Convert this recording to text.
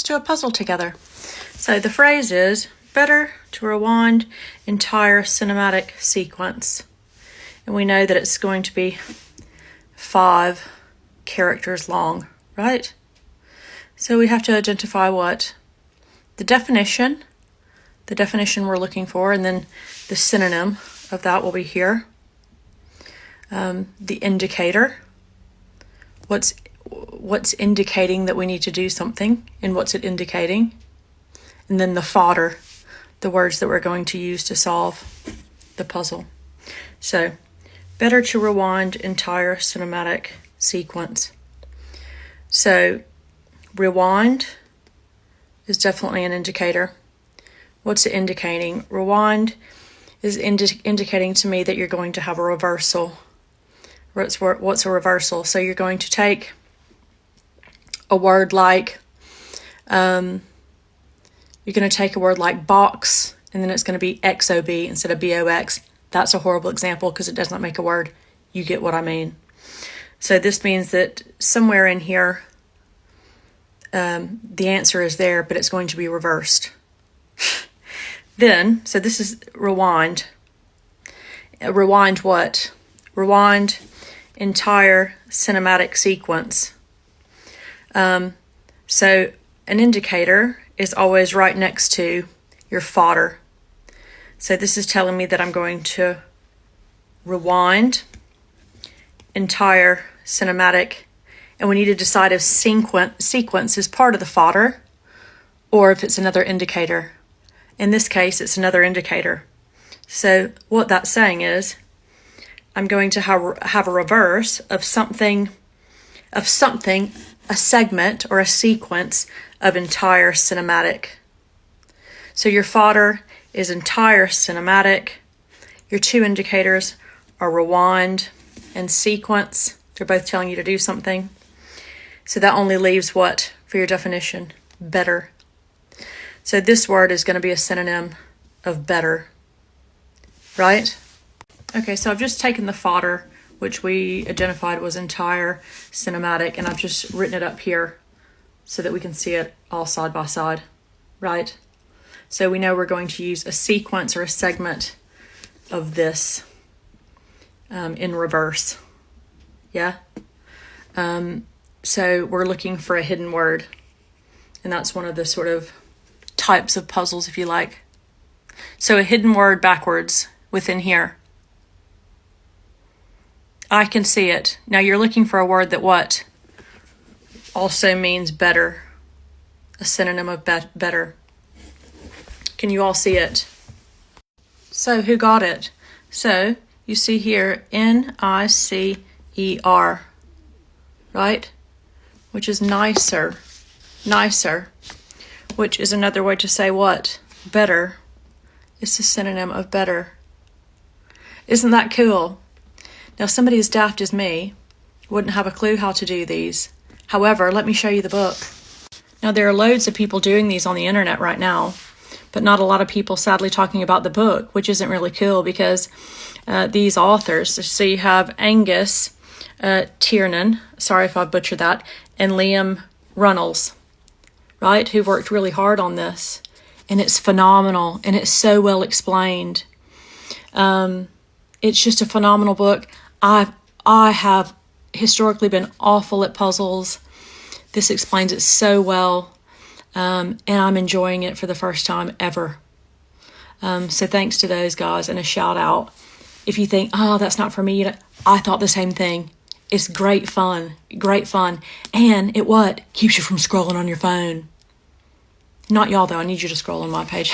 let's do a puzzle together. So the phrase is, better to rewind entire cinematic sequence. And we know that it's going to be 5 characters long, right? So we have to identify what? The definition we're looking for, and then the synonym of that will be here. The indicator, what's indicating that we need to do something, and what's it indicating. And then the fodder, the words that we're going to use to solve the puzzle. So, better to rewind entire cinematic sequence. So, rewind is definitely an indicator. What's it indicating? Rewind is indicating to me that you're going to have a reversal. What's a reversal? So you're going to take a word like, you're going to take a word like box, and then it's going to be XOB instead of BOX. That's a horrible example because it does not make a word. You get what I mean. So this means that somewhere in here, the answer is there, but it's going to be reversed. Then, so this is rewind. Rewind what? Rewind entire cinematic sequence. So an indicator is always right next to your fodder. So this is telling me that I'm going to rewind entire cinematic, and we need to decide if sequence is part of the fodder or if it's another indicator. In this case, it's another indicator. So what that's saying is I'm going to have a reverse of something, a segment or a sequence of entire cinematic. So your fodder is entire cinematic. Your 2 indicators are rewind and sequence. They're both telling you to do something. So that only leaves what for your definition? Better. So this word is going to be a synonym of better, right? Okay, so I've just taken the fodder, which we identified was entire cinematic, and I've just written it up here so that we can see it all side by side, right? So we know we're going to use a sequence or a segment of this in reverse, yeah? So we're looking for a hidden word, and that's one of the sort of types of puzzles, if you like. So a hidden word backwards within here. I can see it. Now you're looking for a word that what? Also means better. A synonym of better. Can you all see it? So who got it? So you see here NICER, right? Which is nicer. Nicer. Which is another way to say what? Better. It's a synonym of better. Isn't that cool? Now, somebody as daft as me wouldn't have a clue how to do these. However, let me show you the book. Now, there are loads of people doing these on the internet right now, but not a lot of people sadly talking about the book, which isn't really cool because these authors, so you have Angus Tiernan, sorry if I butchered that, and Liam Runnels, right, who worked really hard on this. And it's phenomenal, and it's so well explained. It's just a phenomenal book. I have historically been awful at puzzles. This explains it so well, and I'm enjoying it for the first time ever. So thanks to those guys, and a shout out. If you think, oh, that's not for me, I thought the same thing. It's great fun, and it keeps you from scrolling on your phone. Not y'all though, I need you to scroll on my page.